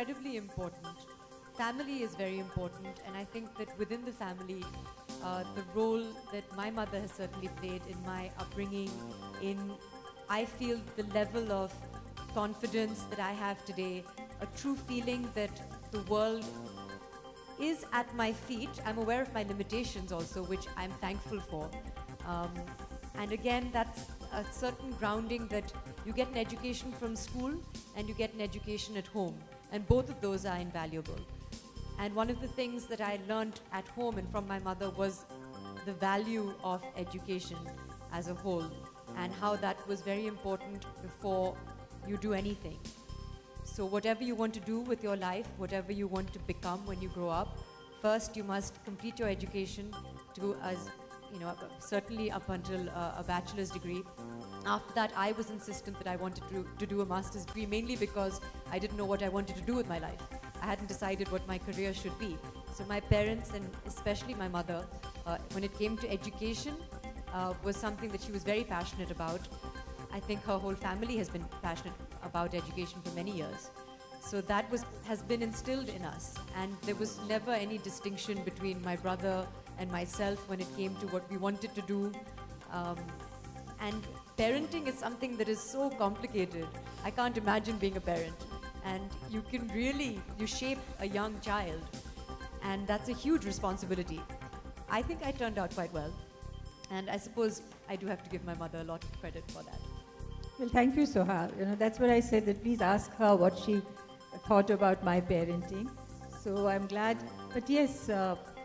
incredibly important. Family is very important, and I think that within the family, the role that my mother has certainly played in my upbringing, in I feel the level of confidence that I have today, a true feeling that the world is at my feet. I'm aware of my limitations also, which I'm thankful for. Um, and again, that's a certain grounding that you get an education from school and you get an education at home. And both of those are invaluable. And one of the things that I learned at home and from my mother was the value of education as a whole and how that was very important before you do anything. So whatever you want to do with your life, whatever you want to become when you grow up, first you must complete your education to, as you know, certainly up until a bachelor's degree. After that, I was insistent that I wanted to do a master's degree, mainly because I didn't know what I wanted to do with my life. I hadn't decided what my career should be. So my parents, and especially my mother, when it came to education, was something that she was very passionate about. I think her whole family has been passionate about education for many years. So that has been instilled in us, and there was never any distinction between my brother and myself when it came to what we wanted to do. And parenting is something that is so complicated. I can't imagine being a parent. And you shape a young child, and that's a huge responsibility. I think I turned out quite well, and I suppose I do have to give my mother a lot of credit for that. Well, thank you, Soha. That's what I said, that please ask her what she thought about my parenting. So I'm glad. But yes,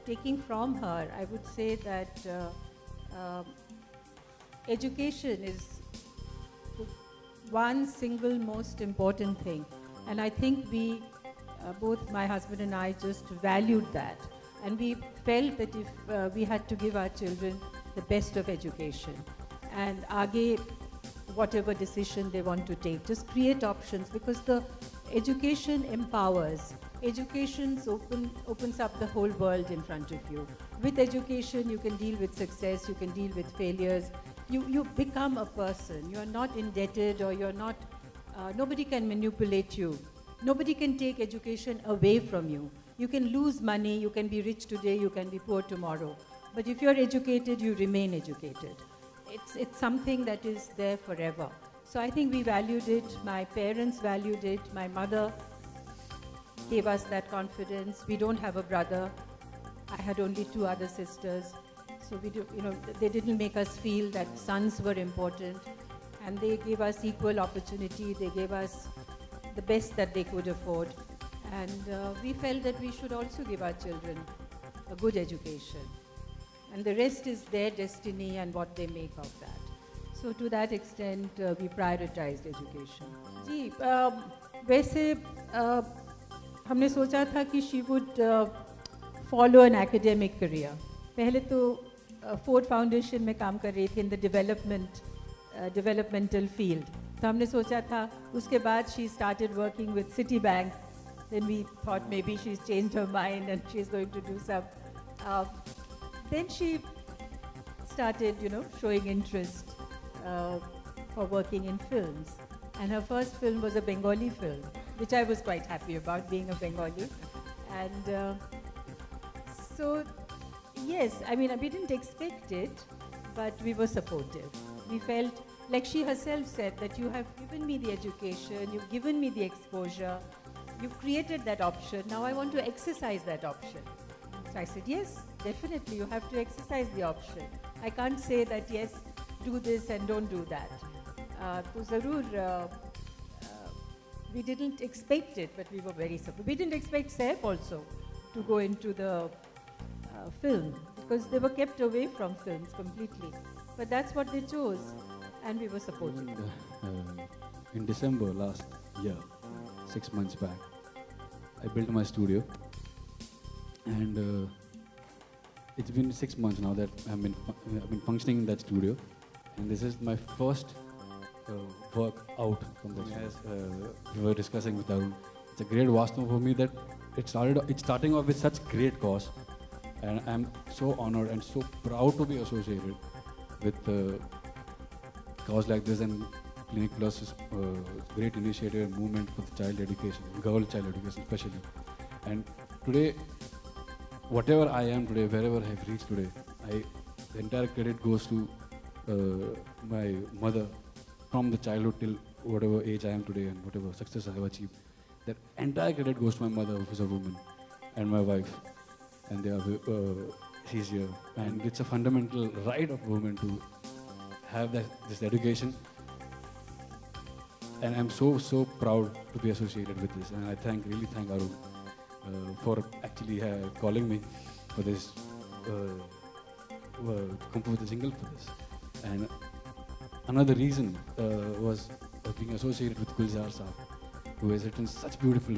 taking from her, I would say that education is the one single most important thing. And I think we, both my husband and I, just valued that. And we felt that if we had to give our children the best of education, and aage, whatever decision they want to take, just create options, because the education empowers. Education opens up the whole world in front of you. With education, you can deal with success, you can deal with failures. You become a person. You're not indebted, or you're not, nobody can manipulate you. Nobody can take education away from you. You can lose money, you can be rich today, you can be poor tomorrow. But if you're educated, you remain educated. It's something that is there forever. So I think we valued it, my parents valued it, my mother gave us that confidence. We don't have a brother. I had only 2 other sisters. So they didn't make us feel that sons were important, and they gave us equal opportunity. They gave us the best that they could afford. And we felt that we should also give our children a good education. And the rest is their destiny and what they make of that. So to that extent, we prioritized education. जी, वैसे हमने सोचा था कि she would follow an academic career. पहले तो Ford Foundation में काम कर रही थी in the developmental field. तो हमने सोचा था, उसके बाद she started working with Citibank. Then we thought maybe she's changed her mind and she's going to do some. Then she started, showing interest for working in films. And her first film was a Bengali film, which I was quite happy about, being a Bengali. And so, yes, I mean, we didn't expect it, but we were supportive. We felt, like she herself said, that you have given me the education, you've given me the exposure, you've created that option, now I want to exercise that option. So I said, yes, definitely, you have to exercise the option. I can't say that, yes, do this and don't do that. So Zarur, we didn't expect it, but we were very supportive. We didn't expect Saif also to go into the film, because they were kept away from films completely. But that's what they chose, and we were supportive. And, in December last year, 6 months back, I built my studio, and it's been 6 months now that I've been functioning in that studio, and this is my first work out from the studio. As we were discussing with Arun, it's a great Vastu for me that it's starting off with such great cause, and I'm so honored and so proud to be associated with cause like this, and Clinic Plus is a great initiative and movement for the child education, girl child education especially. And today, whatever I am today, wherever I've reached today, the entire credit goes to my mother from the childhood till whatever age I am today and whatever success I have achieved. That entire credit goes to my mother, who is a woman, and my wife. And they are, she's here. And it's a fundamental right of women to have this education. And I'm so proud to be associated with this. And I really thank Arun for actually calling me for this, compose the jingle for this. And another reason was being associated with Gulzar Saab, who has written such beautiful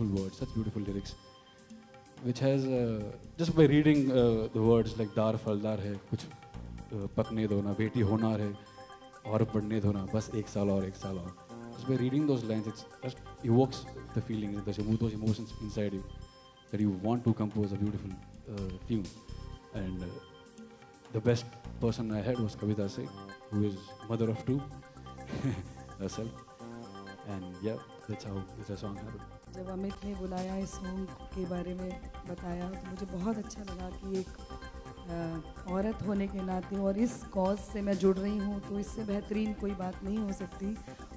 words, such beautiful lyrics, which has just by reading the words like dar फलदार है कुछ पकने दो ना बेटी होनार है और पढ़ने दो ना बस एक साल और just by reading those lines, it just evokes the feelings, those emotions inside you that you want to compose a beautiful tune. And the best person I had was Kavita Singh, who is mother of two herself. And yeah, that's how the song happened. जब अमित ने बुलाया इस song के बारे में बताया तो मुझे बहुत अच्छा लगा कि एक औरत होने के नाते और इस कॉज से मैं जुड़ रही हूँ तो इससे बेहतरीन कोई बात नहीं हो सकती।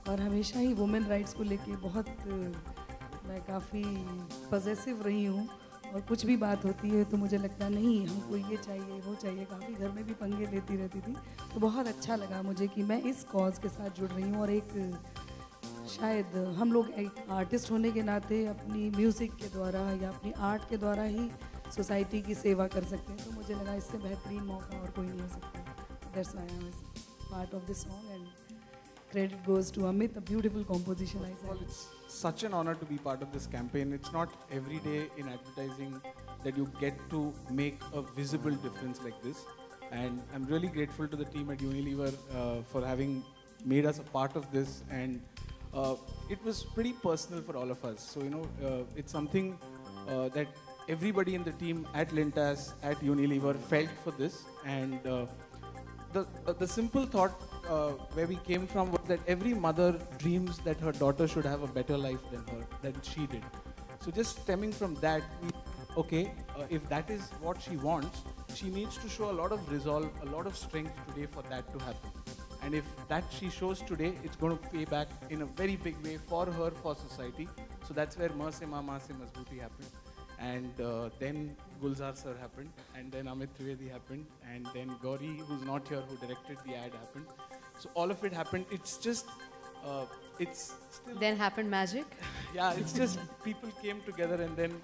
और हमेशा ही वुमेन राइट्स को लेके बहुत मैं काफ़ी पॉजेसिव रही हूँ और कुछ भी बात होती है तो मुझे लगता नहीं हमको ये चाहिए वो चाहिए, काफ़ी घर में भी पंगे लेती रहती थी। तो बहुत अच्छा लगा मुझे कि मैं इस कॉज के साथ जुड़ रही हूँ और एक शायद हम लोग एक आर्टिस्ट होने के नाते अपनी म्यूज़िक के द्वारा या अपनी आर्ट के द्वारा ही सोसाइटी की सेवा कर सकते हैं। तो मुझे लगा इससे बेहतरीन मौका और कोई नहीं हो सकता। That's why I was part of this song and credit goes to Amit, a beautiful composition. I Well, said. it's such an honor to be part of this campaign. It's not every day in advertising that you get to make a visible difference like this. And I'm really grateful to the team at Unilever for having made us a part of this. And it was pretty personal for all of us. So, it's something that everybody in the team at Lintas, at Unilever felt for this. And the simple thought where we came from was that every mother dreams that her daughter should have a better life than she did. So just stemming from that, if that is what she wants, she needs to show a lot of resolve, a lot of strength today for that to happen. And if that she shows today, it's going to pay back in a very big way for her, for society. So that's where Maase Ma Maase Mazbooti happened. And then Gulzar sir happened, and then Amit Trivedi happened, and then Gauri, who's not here, who directed the ad, happened. So all of it happened. It's just, it's still... Then happened magic. Yeah, it's just people came together and then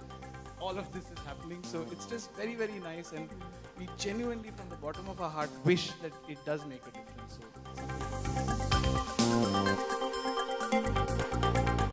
all of this is happening. So it's just very, very nice, and we genuinely, from the bottom of our heart, wish that it does make a difference. So,